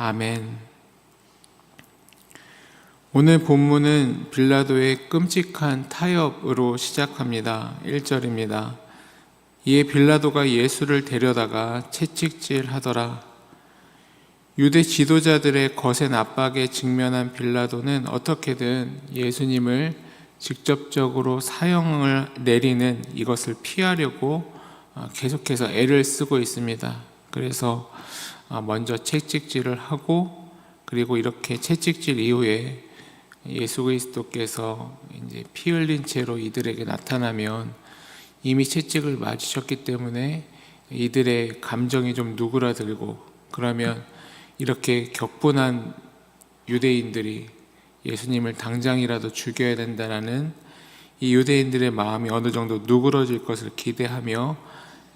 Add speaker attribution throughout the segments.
Speaker 1: 아멘. 오늘 본문은 빌라도의 끔찍한 타협으로 시작합니다. 1절입니다. 이에 빌라도가 예수를 데려다가 채찍질하더라. 유대 지도자들의 거센 압박에 직면한 빌라도는 어떻게든 예수님을 직접적으로 사형을 내리는 이것을 피하려고 계속해서 애를 쓰고 있습니다. 그래서 먼저 채찍질을 하고, 그리고 이렇게 채찍질 이후에 예수 그리스도께서 이제 피 흘린 채로 이들에게 나타나면 이미 채찍을 맞으셨기 때문에 이들의 감정이 좀 누그러들고, 그러면 이렇게 격분한 유대인들이 예수님을 당장이라도 죽여야 된다라는 이 유대인들의 마음이 어느 정도 누그러질 것을 기대하며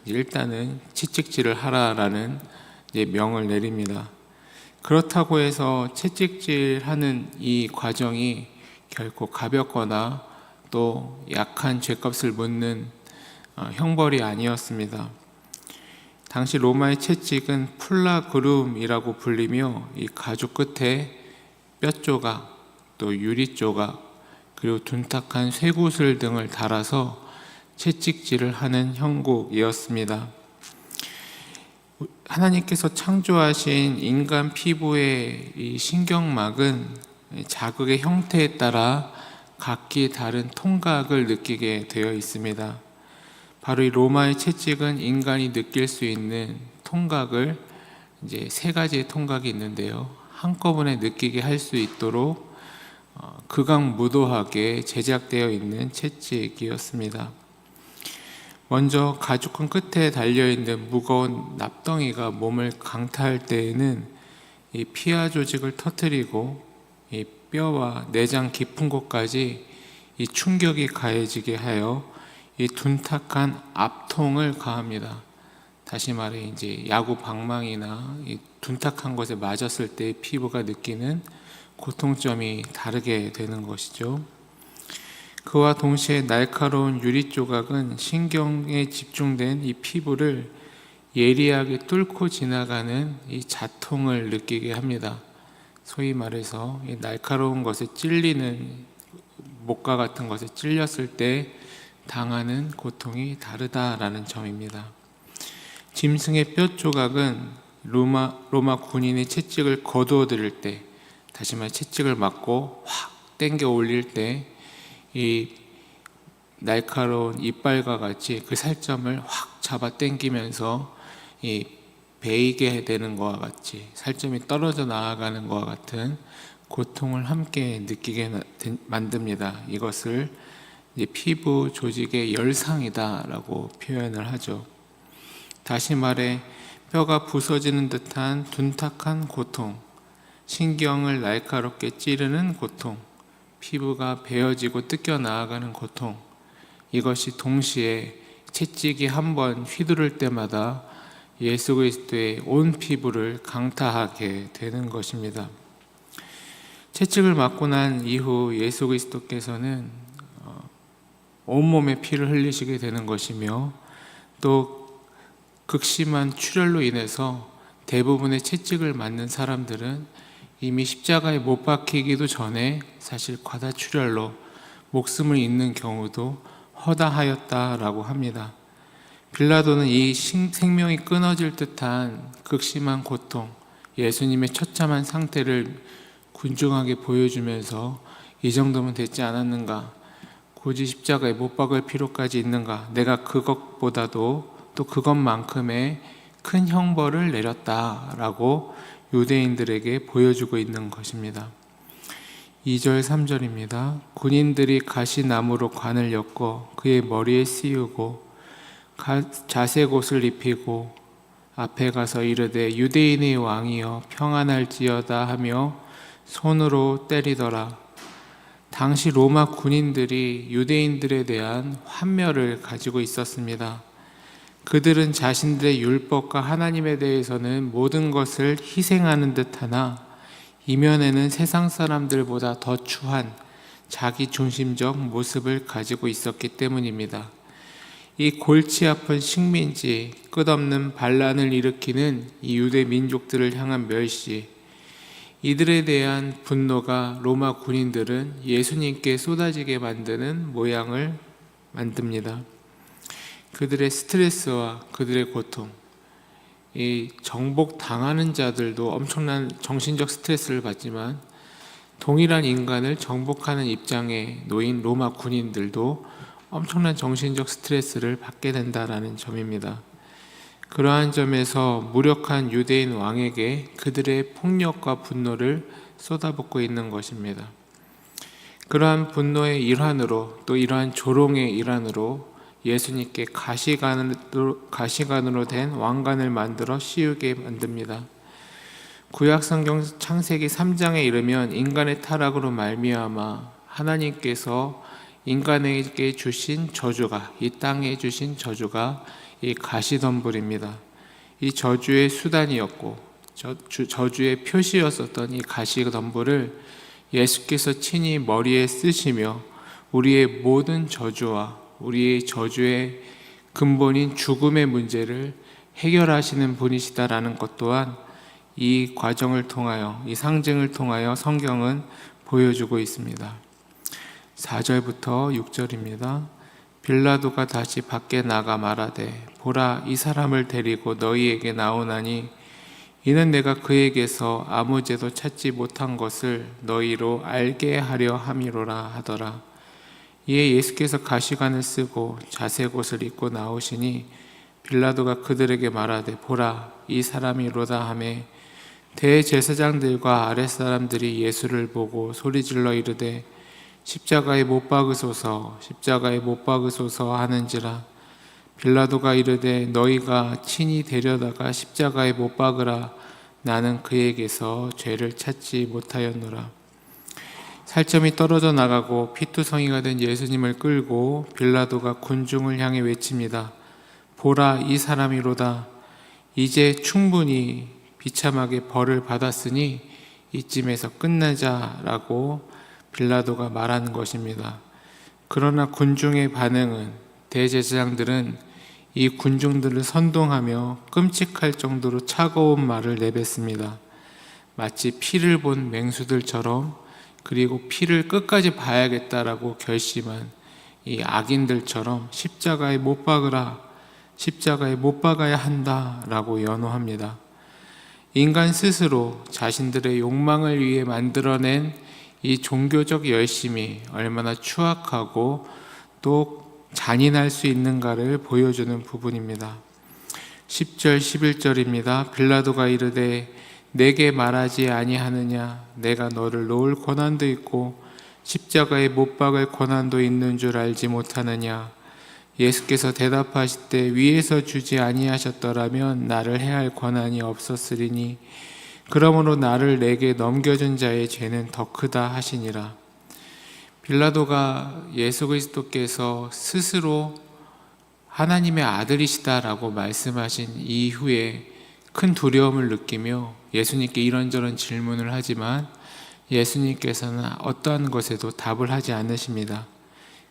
Speaker 1: 일단은 채찍질을 하라라는 명을 내립니다. 그렇다고 해서 채찍질하는 이 과정이 결코 가볍거나 또 약한 죄값을 묻는 형벌이 아니었습니다. 당시 로마의 채찍은 플라그룸이라고 불리며 이 가죽 끝에 뼈 조각, 또 유리 조각, 그리고 둔탁한 쇠구슬 등을 달아서 채찍질을 하는 형국이었습니다. 하나님께서 창조하신 인간 피부의 이 신경막은 자극의 형태에 따라 각기 다른 통각을 느끼게 되어 있습니다. 바로 이 로마의 채찍은 인간이 느낄 수 있는 통각을 이제 세 가지의 통각이 있는데요, 한꺼번에 느끼게 할 수 있도록 극악무도하게 제작되어 있는 채찍이었습니다. 먼저 가죽끈 끝에 달려있는 무거운 납덩이가 몸을 강타할 때에는 이 피하 조직을 터뜨리고 이 뼈와 내장 깊은 곳까지 이 충격이 가해지게 하여 이 둔탁한 압통을 가합니다. 다시 말해 이제 야구 방망이나 이 둔탁한 것에 맞았을 때 피부가 느끼는 고통점이 다르게 되는 것이죠. 그와 동시에 날카로운 유리 조각은 신경에 집중된 이 피부를 예리하게 뚫고 지나가는 이 자통을 느끼게 합니다. 소위 말해서 이 날카로운 것에 찔리는, 목과 같은 것에 찔렸을 때 당하는 고통이 다르다라는 점입니다. 짐승의 뼈 조각은 로마 군인이 채찍을 거두어 들일 때, 다시 말해 채찍을 맞고 확 당겨 올릴 때 이 날카로운 이빨과 같이 그 살점을 확 잡아 당기면서 이 베이게 되는 것과 같이, 살점이 떨어져 나아가는 것과 같은 고통을 함께 느끼게 만듭니다. 이것을 이제 피부 조직의 열상이다라고 표현을 하죠. 다시 말해 뼈가 부서지는 듯한 둔탁한 고통, 신경을 날카롭게 찌르는 고통, 피부가 베어지고 뜯겨 나아가는 고통, 이것이 동시에 채찍이 한 번 휘두를 때마다 예수 그리스도의 온 피부를 강타하게 되는 것입니다. 채찍을 맞고 난 이후 예수 그리스도께서는 온몸에 피를 흘리시게 되는 것이며, 또 극심한 출혈로 인해서 대부분의 채찍을 맞는 사람들은 이미 십자가에 못 박히기도 전에 사실 과다출혈로 목숨을 잃는 경우도 허다하였다라고 합니다. 빌라도는 이 생명이 끊어질 듯한 극심한 고통, 예수님의 처참한 상태를 군중하게 보여주면서 이 정도면 됐지 않았는가, 굳이 십자가에 못 박을 필요까지 있는가, 내가 그것보다도 또 그것만큼의 큰 형벌을 내렸다라고 유대인들에게 보여주고 있는 것입니다. 2절 3절입니다. 군인들이 가시나무로 관을 엮어 그의 머리에 씌우고 자색 옷을 입히고 앞에 가서 이르되 유대인의 왕이여 평안할지어다 하며 손으로 때리더라. 당시 로마 군인들이 유대인들에 대한 환멸을 가지고 있었습니다. 그들은 자신들의 율법과 하나님에 대해서는 모든 것을 희생하는 듯하나 이면에는 세상 사람들보다 더 추한 자기 중심적 모습을 가지고 있었기 때문입니다. 이 골치 아픈 식민지, 끝없는 반란을 일으키는 이 유대 민족들을 향한 멸시, 이들에 대한 분노가 로마 군인들은 예수님께 쏟아지게 만드는 모양을 만듭니다. 그들의 스트레스와 그들의 고통, 이 정복당하는 자들도 엄청난 정신적 스트레스를 받지만 동일한 인간을 정복하는 입장에 놓인 로마 군인들도 엄청난 정신적 스트레스를 받게 된다는 점입니다. 그러한 점에서 무력한 유대인 왕에게 그들의 폭력과 분노를 쏟아붓고 있는 것입니다. 그러한 분노의 일환으로, 또 이러한 조롱의 일환으로 예수님께 가시관으로 된 왕관을 만들어 씌우게 만듭니다. 구약성경 창세기 3장에 이르면 인간의 타락으로 말미암아 하나님께서 인간에게 주신 저주가, 이 땅에 주신 저주가 이 가시덤불입니다. 이 저주의 수단이었고 저주의 표시였었던 이 가시덤불을 예수께서 친히 머리에 쓰시며 우리의 모든 저주와 우리의 저주의 근본인 죽음의 문제를 해결하시는 분이시다라는 것 또한 이 과정을 통하여, 이 상징을 통하여 성경은 보여주고 있습니다. 4절부터 6절입니다. 빌라도가 다시 밖에 나가 말하되 보라, 이 사람을 데리고 너희에게 나오나니 이는 내가 그에게서 아무 죄도 찾지 못한 것을 너희로 알게 하려 함이로라 하더라. 이에 예수께서 가시관을 쓰고 자색 옷을 입고 나오시니 빌라도가 그들에게 말하되 보라, 이 사람이로다 하매 대제사장들과 아랫사람들이 예수를 보고 소리질러 이르되 십자가에 못 박으소서, 십자가에 못 박으소서 하는지라. 빌라도가 이르되 너희가 친히 데려다가 십자가에 못 박으라. 나는 그에게서 죄를 찾지 못하였노라. 살점이 떨어져 나가고 피투성이가 된 예수님을 끌고 빌라도가 군중을 향해 외칩니다. 보라, 이 사람이로다. 이제 충분히 비참하게 벌을 받았으니 이쯤에서 끝내자라고 빌라도가 말하는 것입니다. 그러나 군중의 반응은, 대제사장들은 이 군중들을 선동하며 끔찍할 정도로 차가운 말을 내뱉습니다. 마치 피를 본 맹수들처럼, 그리고 피를 끝까지 봐야겠다라고 결심한 이 악인들처럼 십자가에 못 박으라, 십자가에 못 박아야 한다라고 연호합니다. 인간 스스로 자신들의 욕망을 위해 만들어낸 이 종교적 열심이 얼마나 추악하고 또 잔인할 수 있는가를 보여주는 부분입니다. 10절 11절입니다. 빌라도가 이르되 내게 말하지 아니하느냐, 내가 너를 놓을 권한도 있고 십자가에 못 박을 권한도 있는 줄 알지 못하느냐. 예수께서 대답하시되 위에서 주지 아니하셨더라면 나를 해할 권한이 없었으리니 그러므로 나를 내게 넘겨준 자의 죄는 더 크다 하시니라. 빌라도가 예수 그리스도께서 스스로 하나님의 아들이시다라고 말씀하신 이후에 큰 두려움을 느끼며 예수님께 이런저런 질문을 하지만 예수님께서는 어떠한 것에도 답을 하지 않으십니다.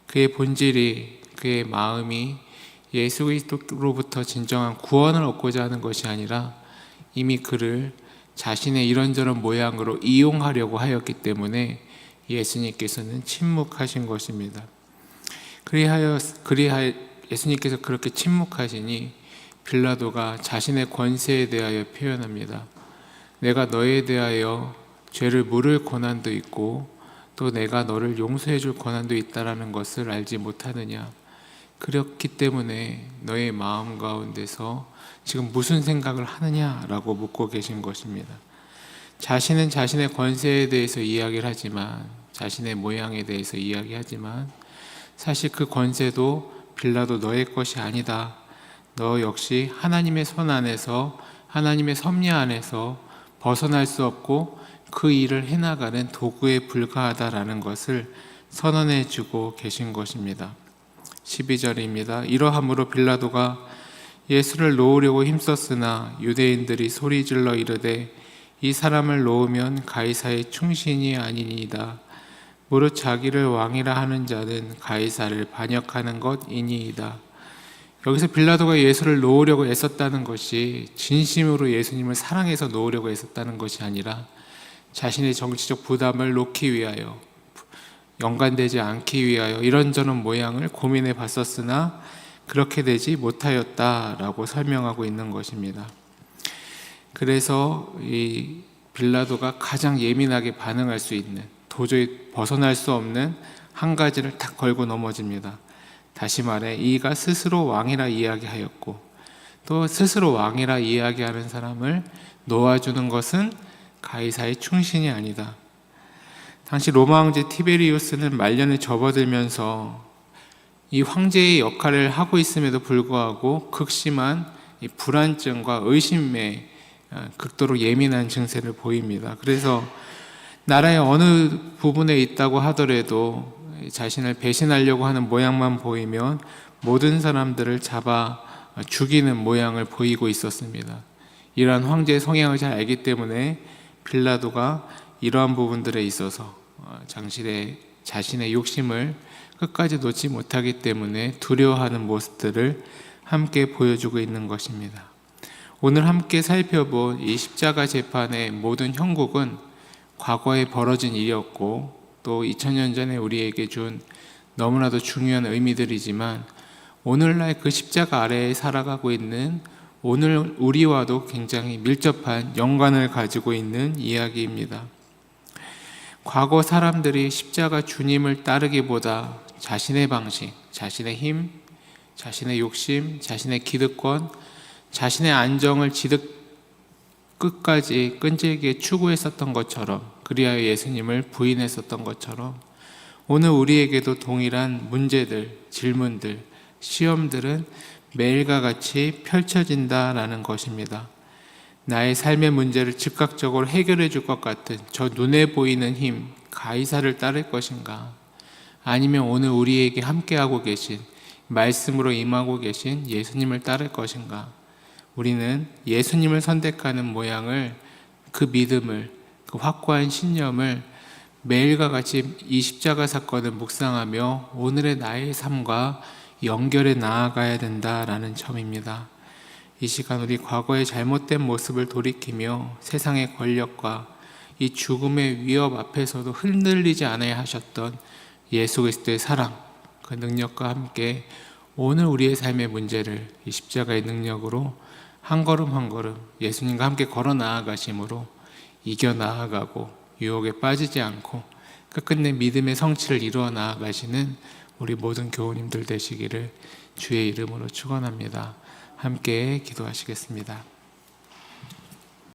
Speaker 1: 그의 본질이, 그의 마음이 예수 그리스도로부터 진정한 구원을 얻고자 하는 것이 아니라 이미 그를 자신의 이런저런 모양으로 이용하려고 하였기 때문에 예수님께서는 침묵하신 것입니다. 그리하여 예수님께서 그렇게 침묵하시니 빌라도가 자신의 권세에 대하여 표현합니다. 내가 너에 대하여 죄를 물을 권한도 있고 또 내가 너를 용서해 줄 권한도 있다라는 것을 알지 못하느냐. 그렇기 때문에 너의 마음 가운데서 지금 무슨 생각을 하느냐라고 묻고 계신 것입니다. 자신은 자신의 권세에 대해서 이야기를 하지만, 자신의 모양에 대해서 이야기하지만 사실 그 권세도 빌라도 너의 것이 아니다. 너 역시 하나님의 손 안에서, 하나님의 섭리 안에서 벗어날 수 없고 그 일을 해나가는 도구에 불과하다라는 것을 선언해 주고 계신 것입니다. 12절입니다. 이러함으로 빌라도가 예수를 놓으려고 힘썼으나 유대인들이 소리질러 이르되 이 사람을 놓으면 가이사의 충신이 아니니이다. 무릇 자기를 왕이라 하는 자는 가이사를 반역하는 것이니이다. 여기서 빌라도가 예수를 놓으려고 애썼다는 것이 진심으로 예수님을 사랑해서 놓으려고 애썼다는 것이 아니라 자신의 정치적 부담을 놓기 위하여, 연관되지 않기 위하여 이런저런 모양을 고민해 봤었으나 그렇게 되지 못하였다라고 설명하고 있는 것입니다. 그래서 이 빌라도가 가장 예민하게 반응할 수 있는, 도저히 벗어날 수 없는 한 가지를 탁 걸고 넘어집니다. 다시 말해 이가 스스로 왕이라 이야기하였고, 또 스스로 왕이라 이야기하는 사람을 놓아주는 것은 가이사의 충신이 아니다. 당시 로마 황제 티베리우스는 말년에 접어들면서 이 황제의 역할을 하고 있음에도 불구하고 극심한 이 불안증과 의심에 극도로 예민한 증세를 보입니다. 그래서 나라의 어느 부분에 있다고 하더라도 자신을 배신하려고 하는 모양만 보이면 모든 사람들을 잡아 죽이는 모양을 보이고 있었습니다. 이러한 황제의 성향을 잘 알기 때문에 빌라도가 이러한 부분들에 있어서 자신의 욕심을 끝까지 놓지 못하기 때문에 두려워하는 모습들을 함께 보여주고 있는 것입니다. 오늘 함께 살펴본 이 십자가 재판의 모든 형국은 과거에 벌어진 일이었고, 또 2000년 전에 우리에게 준 너무나도 중요한 의미들이지만, 오늘날 그 십자가 아래에 살아가고 있는 오늘 우리와도 굉장히 밀접한 연관을 가지고 있는 이야기입니다. 과거 사람들이 십자가 주님을 따르기보다 자신의 방식, 자신의 힘, 자신의 욕심, 자신의 기득권, 자신의 안정을 끝까지 끈질기게 추구했었던 것처럼, 그리하여 예수님을 부인했었던 것처럼, 오늘 우리에게도 동일한 문제들, 질문들, 시험들은 매일과 같이 펼쳐진다라는 것입니다. 나의 삶의 문제를 즉각적으로 해결해 줄 것 같은 저 눈에 보이는 힘, 가이사를 따를 것인가? 아니면 오늘 우리에게 함께하고 계신, 말씀으로 임하고 계신 예수님을 따를 것인가? 우리는 예수님을 선택하는 모양을, 그 믿음을, 그 확고한 신념을 매일과 같이 이 십자가 사건을 묵상하며 오늘의 나의 삶과 연결해 나아가야 된다라는 점입니다. 이 시간 우리 과거의 잘못된 모습을 돌이키며 세상의 권력과 이 죽음의 위협 앞에서도 흔들리지 않아야 하셨던 예수 그리스도의 사랑, 그 능력과 함께 오늘 우리의 삶의 문제를 이 십자가의 능력으로 한 걸음 한 걸음 예수님과 함께 걸어 나아가심으로 이겨 나아가고 유혹에 빠지지 않고 끝끝내 믿음의 성취를 이루어 나아가시는 우리 모든 교우님들 되시기를 주의 이름으로 축원합니다. 함께 기도하시겠습니다.